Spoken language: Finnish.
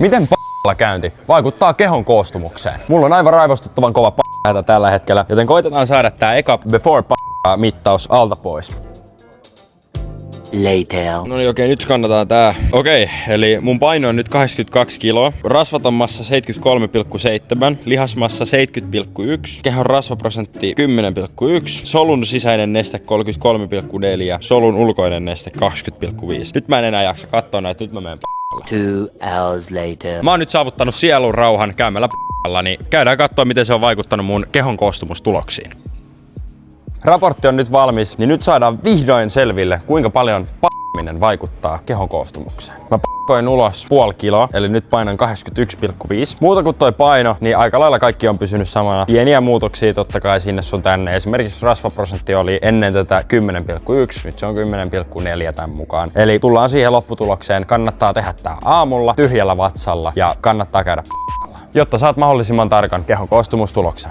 Miten käynti vaikuttaa kehon koostumukseen? Mulla on aivan raivostuttavan kova hätä tällä hetkellä, joten koitetaan saada tää eka before mittaus alta pois. Later. No niin, okei, nyt skannataan tää. Okei, eli mun paino on nyt 82 kiloa. Rasvaton massa 73,7, lihasmassa 70,1, kehon rasvaprosentti 10,1, solun sisäinen neste 33,4, solun ulkoinen neste 20,5. Nyt mä en enää jaksa katsoa näitä, nyt mä menen 2 hours later. Mä oon nyt saavuttanut sielun rauhan käymällä niin käydään katsoa, miten se on vaikuttanut mun kehon koostumustuloksiin. Raportti on nyt valmis, niin nyt saadaan vihdoin selville, kuinka paljon p***minen vaikuttaa kehon koostumukseen. Mä p***koin ulos puoli kiloa, eli nyt painan 81,5. Muuta kuin toi paino, niin aika lailla kaikki on pysynyt samana. Pieniä muutoksia totta kai sinne sun tänne. Esimerkiksi rasvaprosentti oli ennen tätä 10,1, nyt se on 10,4 tämän mukaan. Eli tullaan siihen lopputulokseen, kannattaa tehdä tää aamulla, tyhjällä vatsalla ja kannattaa käydä jotta saat mahdollisimman tarkan kehon koostumustuloksen.